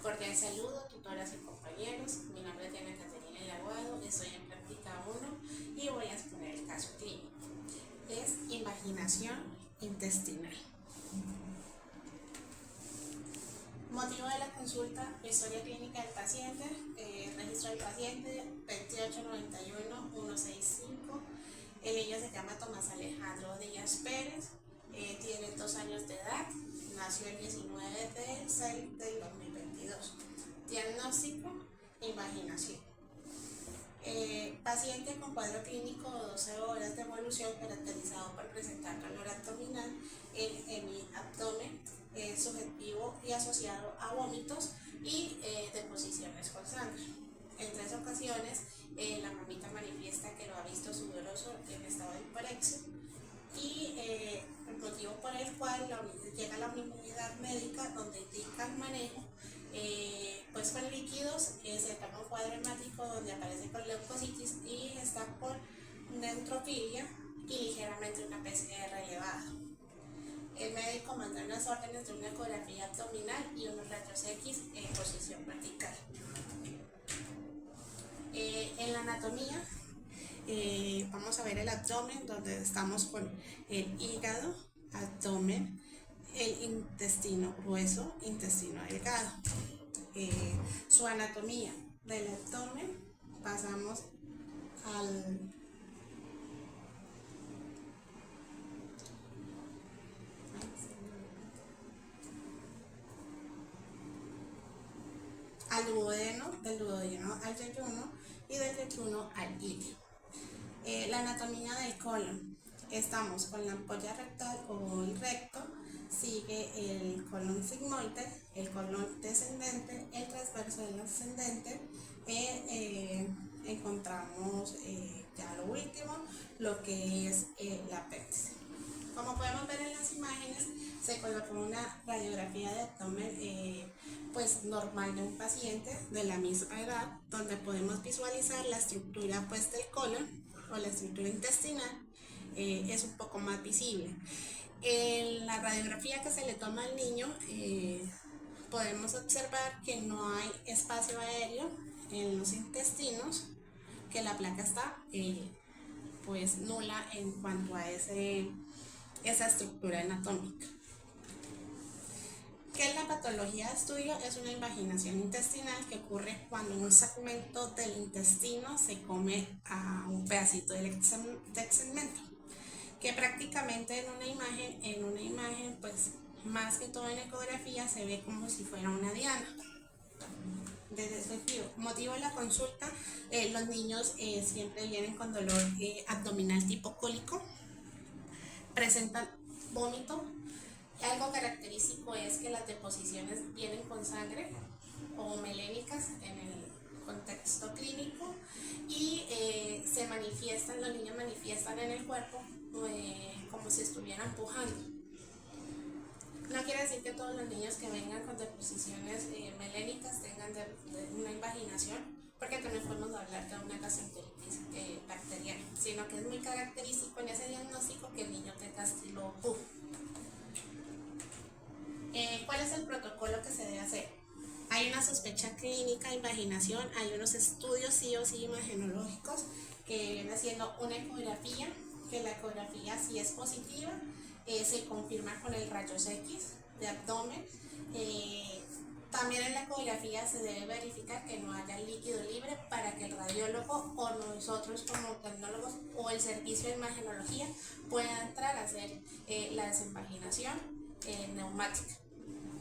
Cordial saludo, tutoras y compañeros. Mi nombre es Diana Caterina Laguado, estoy en práctica 1 y voy a exponer el caso clínico. Es invaginación intestinal. Motivo de la consulta: historia clínica del paciente, registro del paciente 2891165. El niño se llama Tomás Alejandro Díaz Pérez, tiene 2 años de edad, nació el 19 de 6 del 2022. Diagnóstico: invaginación. Paciente con cuadro clínico de 12 horas de evolución, caracterizado por presentar dolor abdominal en mi abdomen, subjetivo y asociado a vómitos y deposiciones con sangre. En 3 ocasiones la mamita manifiesta que lo ha visto sudoroso en estado de hiporexia y el motivo por el cual llega la unidad médica donde indica el manejo, pues con líquidos, se toma un cuadro hemático donde aparece con leucocitis y está con neutrofilia y ligeramente una PCR elevada. El médico manda unas órdenes de una ecografía abdominal y unos rayos X en posición vertical. En la anatomía vamos a ver el abdomen, donde estamos con el hígado, abdomen, el intestino grueso, intestino delgado. Su anatomía del abdomen, pasamos al duodeno, del duodeno al yeyuno y del yeyuno al ilio. La anatomía del colon, estamos con la ampolla rectal o el recto, sigue el colon sigmoide, el colon descendente, el transverso del ascendente, encontramos ya lo último, lo que es la apéndice. Como podemos ver en las imágenes, se colocó una radiografía de abdomen pues normal de un paciente de la misma edad, donde podemos visualizar la estructura pues del colon o la estructura intestinal, es un poco más visible. En la radiografía que se le toma al niño, podemos observar que no hay espacio aéreo en los intestinos, que la placa está pues nula en cuanto a esa estructura anatómica. ¿Qué es la patología de estudio? Es una invaginación intestinal que ocurre cuando un segmento del intestino se come a un pedacito del segmento, que prácticamente en una imagen pues más que todo en ecografía se ve como si fuera una diana. Desde ese motivo de la consulta, los niños siempre vienen con dolor abdominal tipo cólico, presentan vómito. Algo característico es que las deposiciones vienen con sangre o melénicas en el contexto clínico y los niños manifiestan en el cuerpo como si estuvieran pujando. No quiere decir que todos los niños que vengan con deposiciones melénicas tengan una invaginación, porque también podemos hablar de una gastroenteritis bacteriana, sino que es muy característico en ese diagnóstico que el niño tenga estilo PUJ. ¿Cuál es el protocolo que se debe hacer? Hay una sospecha clínica de invaginación, hay unos estudios sí o sí imagenológicos que viene siendo una ecografía, que la ecografía si es positiva, se confirma con el rayos X de abdomen. También en la ecografía se debe verificar que no haya líquido libre para que el radiólogo o nosotros como tecnólogos o el servicio de imagenología pueda entrar a hacer la desinvaginación neumática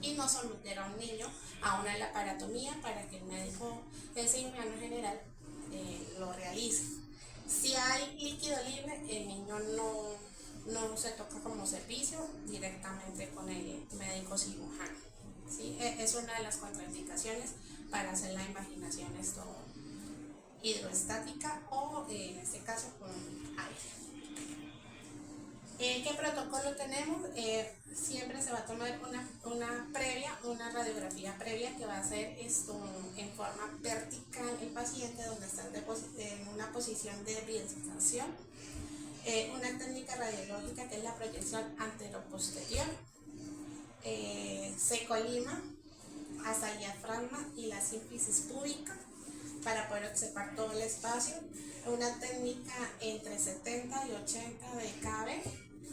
y no someter a un niño a una laparatomía para que el médico cirujano general lo realice. Si hay líquido libre, el niño no se toca como servicio, directamente con el médico cirujano, ¿sí? Es una de las contraindicaciones para hacer la invaginación hidroestática o en este caso con aire. ¿Qué protocolo tenemos? Siempre se va a tomar una radiografía previa que va a ser en forma vertical el paciente, donde está en una posición de biodestación. Una técnica radiológica que es la proyección anteroposterior. Se colima hasta el diafragma y la sínfisis púbica para poder observar todo el espacio. Una técnica entre 70 y 80 de cabe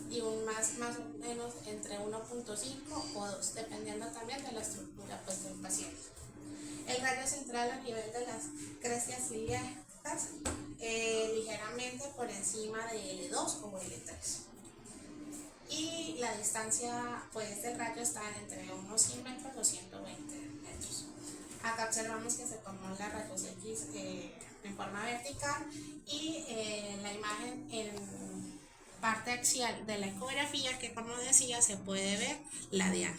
y un más o menos entre 1.5 o 2, dependiendo también de la estructura pues, del paciente. El rayo central a nivel de las crecias ciliadas, ligeramente por encima de L2 o L3. Y la distancia pues, del rayo está entre unos 100 metros o 120 metros. Acá observamos que se tomó la rayos X en forma vertical y la imagen en parte axial de la ecografía, que como decía se puede ver la diana.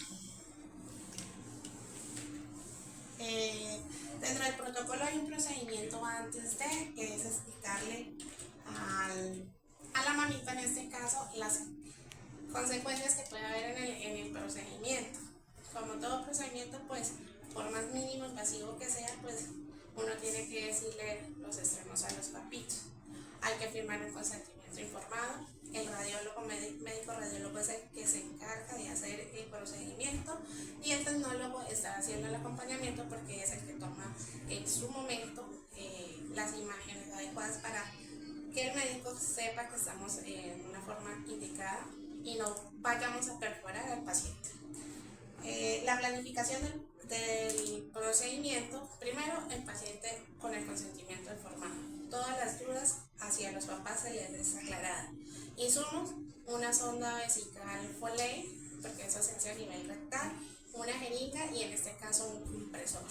Dentro del protocolo hay un procedimiento antes de, que es explicarle a la mamita en este caso las consecuencias que puede haber en el procedimiento. Como todo procedimiento, pues por más mínimo invasivo que sea, pues uno tiene que decirle los extremos a los papitos. Hay que firmar un consentimiento informado. El radiólogo, médico radiólogo es el que se encarga de hacer el procedimiento y el tecnólogo está haciendo el acompañamiento porque es el que toma en su momento las imágenes adecuadas para que el médico sepa que estamos en una forma indicada y no vayamos a perforar al paciente. La planificación del procedimiento, primero el paciente con el consentimiento informado. Todas las dudas hacia los papás se les es aclarada. Insumos, una sonda vesical Foley, porque eso se hace a nivel rectal, una jeringa y en este caso un compresor.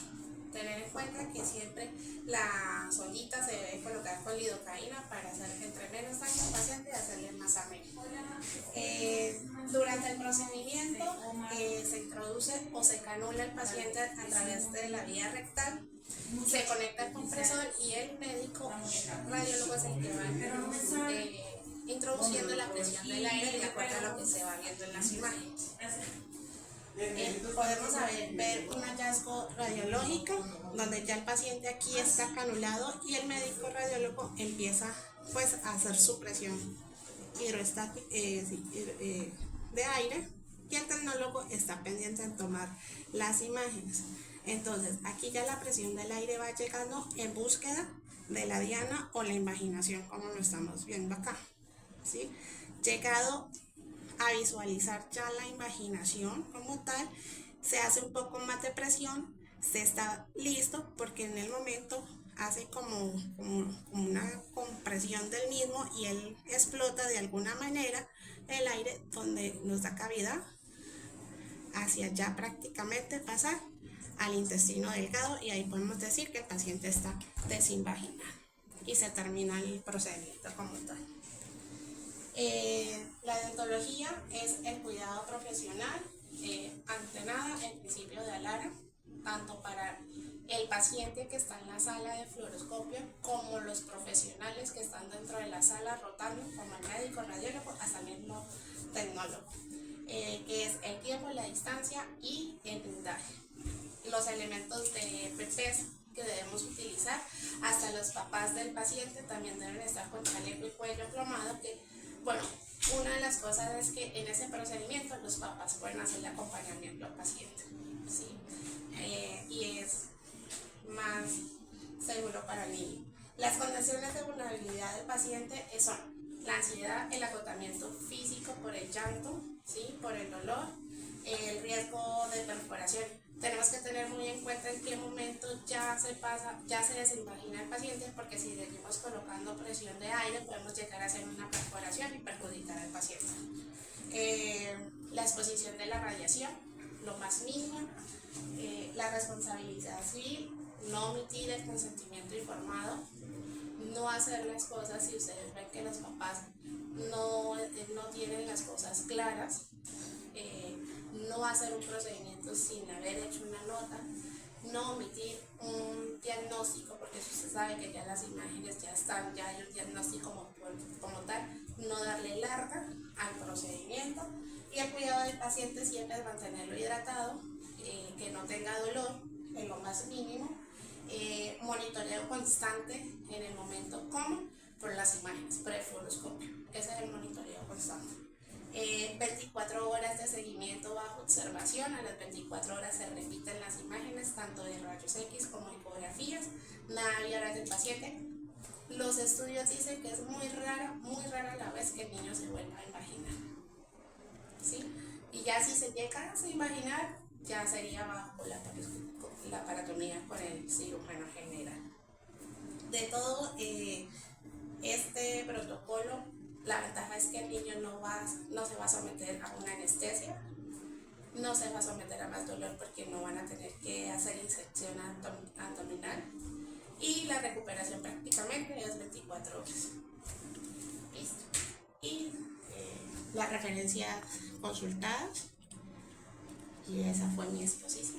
Tener en cuenta que siempre la sondita se debe colocar con lidocaína para hacer entre menos daño al paciente y hacerle más ameno. Durante el procedimiento se introduce o se canula el paciente a través de la vía rectal, se conecta el compresor y el médico radiólogo es el que va introduciendo la presión del aire de acuerdo a lo que se va viendo en las imágenes. Podemos ver un hallazgo radiológico donde ya el paciente aquí está canulado y el médico radiólogo empieza pues a hacer su presión hidroestática de aire y el tecnólogo está pendiente en tomar las imágenes. Entonces aquí ya la presión del aire va llegando en búsqueda de la diana o la imaginación, como lo estamos viendo acá, ¿sí? Llegado a visualizar ya la imaginación como tal, se hace un poco más de presión, se está listo porque en el momento hace como una compresión del mismo y él explota de alguna manera el aire donde nos da cavidad hacia allá prácticamente pasar al intestino delgado y ahí podemos decir que el paciente está desinvaginado y se termina el procedimiento como tal. La odontología es el cuidado profesional, ante nada el principio de Alara, tanto para el paciente que está en la sala de fluoroscopio como los profesionales que están dentro de la sala rotando, como el médico radiólogo hasta el mismo tecnólogo, que es el tiempo, la distancia y el blindaje. Los elementos de PPS que debemos utilizar, hasta los papás del paciente también deben estar con chaleco y cuello plomado, que bueno, una de las cosas es que en ese procedimiento los papás pueden hacer el acompañamiento al paciente, ¿sí? Y es más seguro para el niño. Las condiciones de vulnerabilidad del paciente son la ansiedad, el agotamiento físico por el llanto, ¿sí? Por el dolor, el riesgo de perforación. Tenemos que tener muy en cuenta en qué momento ya se desinvagina el paciente, porque si seguimos colocando presión de aire podemos llegar a hacer una perforación y perjudicar al paciente. La exposición de la radiación, lo más mínimo, la responsabilidad civil, no omitir el consentimiento informado, no hacer las cosas si ustedes ven que los papás no tienen las cosas claras, no hacer un procedimiento sin haber hecho una nota, no omitir un diagnóstico, porque si usted sabe que ya las imágenes ya están, ya hay un diagnóstico como tal, no darle larga al procedimiento, y el cuidado del paciente siempre es mantenerlo hidratado, que no tenga dolor en lo más mínimo, monitoreo constante en el momento como por las imágenes, prefluoroscopio, ese es el monitoreo constante. 24 horas de seguimiento bajo observación. A las 24 horas se repiten las imágenes tanto de rayos X como ecografías. Nada de horas del paciente. Los estudios dicen que es muy rara la vez que el niño se vuelva a imaginar, ¿sí? Y ya si se llega a imaginar, ya sería bajo la paratomía con el cirujano general. De todo este protocolo, la ventaja es que el niño no se va a someter a una anestesia, no se va a someter a más dolor porque no van a tener que hacer inyección abdominal, y la recuperación prácticamente es 24 horas. Listo. Y la referencia consultada, y esa fue mi exposición.